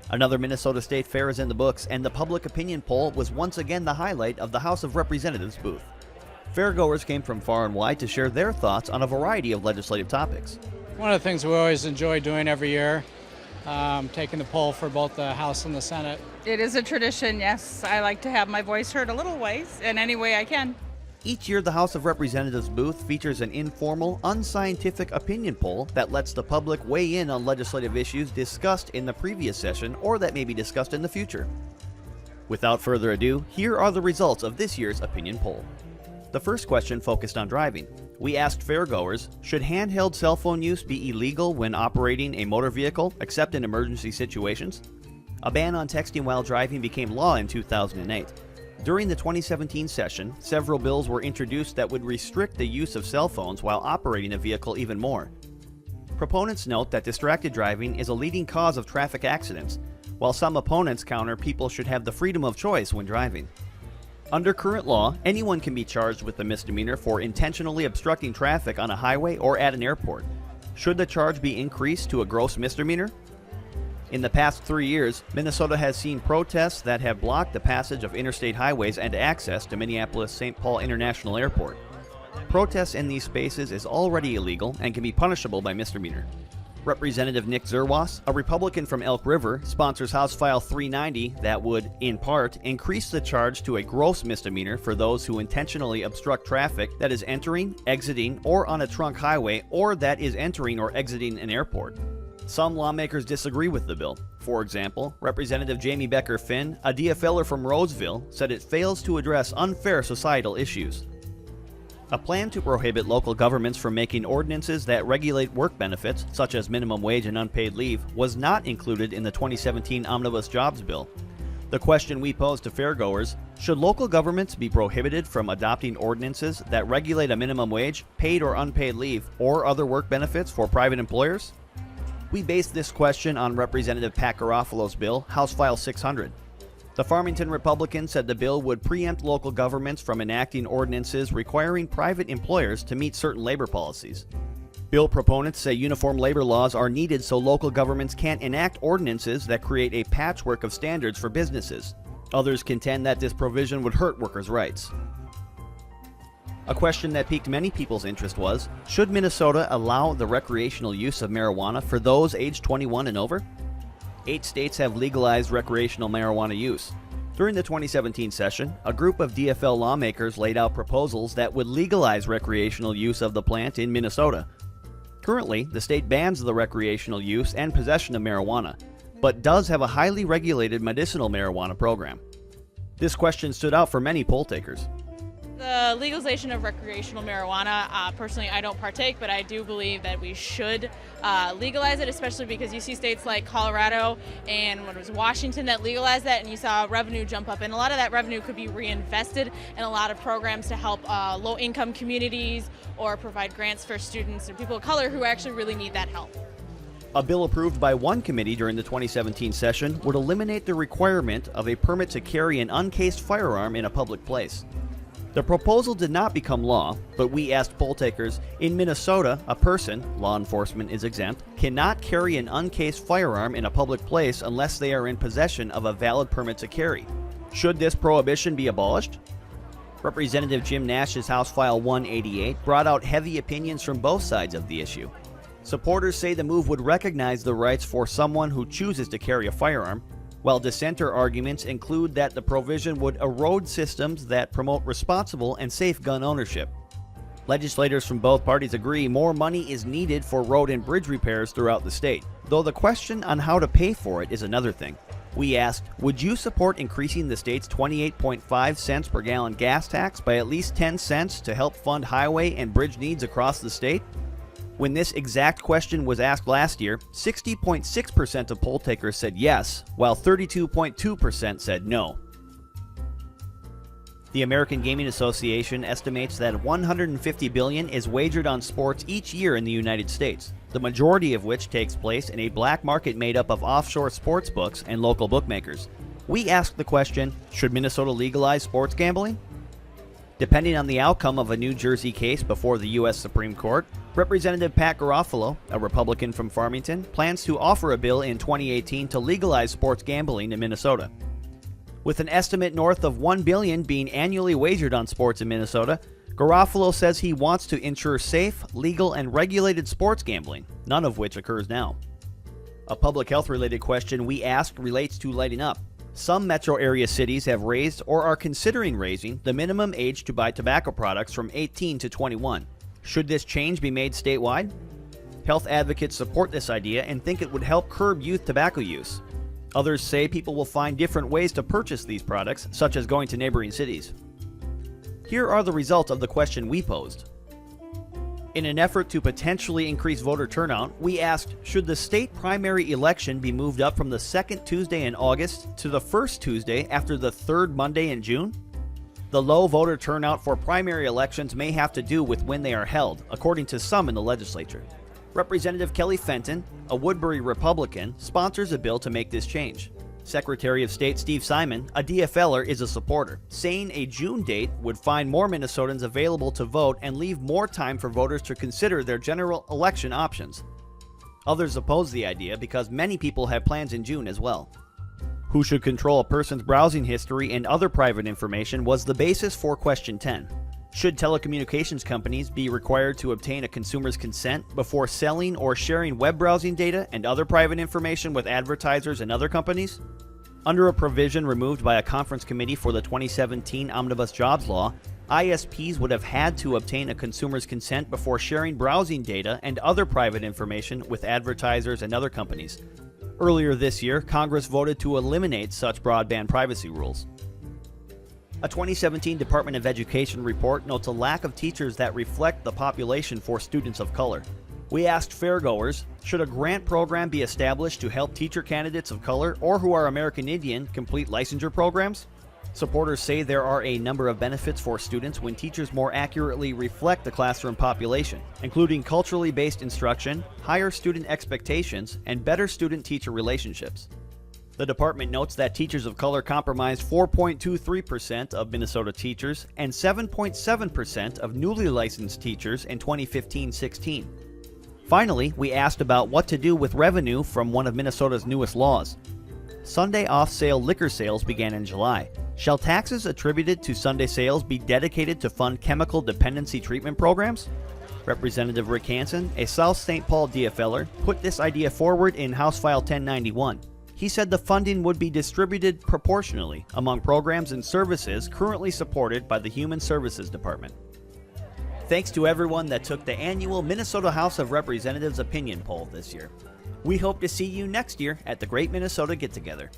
Another Minnesota State Fair is in the books, and the public opinion poll was once again the highlight of the House of Representatives booth. Fairgoers came from far and wide to share their thoughts on a variety of legislative topics. One of the things we always enjoy doing every year, taking the poll for both the House and the Senate. It is a tradition, yes. I like to have my voice heard a little ways in any way I can. Each year, the House of Representatives booth features an informal, unscientific opinion poll that lets the public weigh in on legislative issues discussed in the previous session or that may be discussed in the future. Without further ado, here are the results of this year's opinion poll. The first question focused on driving. We asked fairgoers, should handheld cell phone use be illegal when operating a motor vehicle, except in emergency situations? A ban on texting while driving became law in 2008. During the 2017 session, several bills were introduced that would restrict the use of cell phones while operating a vehicle even more. Proponents note that distracted driving is a leading cause of traffic accidents, while some opponents counter people should have the freedom of choice when driving. Under current law, anyone can be charged with a misdemeanor for intentionally obstructing traffic on a highway or at an airport. Should the charge be increased to a gross misdemeanor? In the past 3 years, Minnesota has seen protests that have blocked the passage of interstate highways and access to Minneapolis-St. Paul International Airport. Protests in these spaces is already illegal and can be punishable by misdemeanor. Representative Nick Zerwas, a Republican from Elk River, sponsors House File 390 that would, in part, increase the charge to a gross misdemeanor for those who intentionally obstruct traffic that is entering, exiting, or on a trunk highway, or that is entering or exiting an airport. Some lawmakers disagree with the bill. For example, Representative Jamie Becker Finn, a DFLer from Roseville, said it fails to address unfair societal issues. A plan to prohibit local governments from making ordinances that regulate work benefits, such as minimum wage and unpaid leave, was not included in the 2017 Omnibus Jobs Bill. The question we posed to fairgoers, should local governments be prohibited from adopting ordinances that regulate a minimum wage, paid or unpaid leave, or other work benefits for private employers? We based this question on Representative Pat Garofalo's bill, House File 600. The Farmington Republican said the bill would preempt local governments from enacting ordinances requiring private employers to meet certain labor policies. Bill proponents say uniform labor laws are needed so local governments can't enact ordinances that create a patchwork of standards for businesses. Others contend that this provision would hurt workers' rights. A question that piqued many people's interest was, should Minnesota allow the recreational use of marijuana for those aged 21 and over? 8 states have legalized recreational marijuana use. During the 2017 session, a group of DFL lawmakers laid out proposals that would legalize recreational use of the plant in Minnesota. Currently, the state bans the recreational use and possession of marijuana, but does have a highly regulated medicinal marijuana program. This question stood out for many poll takers. The legalization of recreational marijuana, personally I don't partake, but I do believe that we should legalize it, especially because you see states like Colorado and Washington that legalized that, and you saw revenue jump up, and a lot of that revenue could be reinvested in a lot of programs to help low-income communities or provide grants for students or people of color who actually really need that help. A bill approved by one committee during the 2017 session would eliminate the requirement of a permit to carry an uncased firearm in a public place. The proposal did not become law, but we asked poll takers, in Minnesota, a person, law enforcement is exempt, cannot carry an uncased firearm in a public place unless they are in possession of a valid permit to carry. Should this prohibition be abolished? Representative Jim Nash's House File 188 brought out heavy opinions from both sides of the issue. Supporters say the move would recognize the rights for someone who chooses to carry a firearm, while dissenter arguments include that the provision would erode systems that promote responsible and safe gun ownership. Legislators from both parties agree more money is needed for road and bridge repairs throughout the state, though the question on how to pay for it is another thing. We asked, would you support increasing the state's 28.5 cents per gallon gas tax by at least 10 cents to help fund highway and bridge needs across the state? When this exact question was asked last year, 60.6% of poll takers said yes, while 32.2% said no. The American Gaming Association estimates that $150 billion is wagered on sports each year in the United States, the majority of which takes place in a black market made up of offshore sports books and local bookmakers. We asked the question, should Minnesota legalize sports gambling? Depending on the outcome of a New Jersey case before the U.S. Supreme Court, Representative Pat Garofalo, a Republican from Farmington, plans to offer a bill in 2018 to legalize sports gambling in Minnesota. With an estimate north of $1 billion being annually wagered on sports in Minnesota, Garofalo says he wants to ensure safe, legal, and regulated sports gambling, none of which occurs now. A public health-related question we asked relates to lighting up. Some metro area cities have raised or are considering raising the minimum age to buy tobacco products from 18 to 21. Should this change be made statewide? Health advocates support this idea and think it would help curb youth tobacco use. Others say people will find different ways to purchase these products, such as going to neighboring cities. Here are the results of the question we posed. In an effort to potentially increase voter turnout, we asked, should the state primary election be moved up from the second Tuesday in August to the first Tuesday after the third Monday in June? The low voter turnout for primary elections may have to do with when they are held, according to some in the legislature. Representative Kelly Fenton, a Woodbury Republican, sponsors a bill to make this change. Secretary of State Steve Simon, a DFLer, is a supporter, saying a June date would find more Minnesotans available to vote and leave more time for voters to consider their general election options. Others oppose the idea because many people have plans in June as well. Who should control a person's browsing history and other private information was the basis for question 10. Should telecommunications companies be required to obtain a consumer's consent before selling or sharing web browsing data and other private information with advertisers and other companies? Under a provision removed by a conference committee for the 2017 Omnibus Jobs Law, ISPs would have had to obtain a consumer's consent before sharing browsing data and other private information with advertisers and other companies. Earlier this year, Congress voted to eliminate such broadband privacy rules. A 2017 Department of Education report notes a lack of teachers that reflect the population for students of color. We asked fairgoers, should a grant program be established to help teacher candidates of color or who are American Indian complete licensure programs? Supporters say there are a number of benefits for students when teachers more accurately reflect the classroom population, including culturally based instruction, higher student expectations, and better student-teacher relationships. The department notes that teachers of color comprised 4.23% of Minnesota teachers and 7.7% of newly licensed teachers in 2015-16. Finally, we asked about what to do with revenue from one of Minnesota's newest laws. Sunday off-sale liquor sales began in July. Shall taxes attributed to Sunday sales be dedicated to fund chemical dependency treatment programs? Representative Rick Hansen, a South St. Paul DFLer, put this idea forward in House File 1091. He said the funding would be distributed proportionally among programs and services currently supported by the Human Services Department. Thanks to everyone that took the annual Minnesota House of Representatives opinion poll this year. We hope to see you next year at the Great Minnesota Get-Together.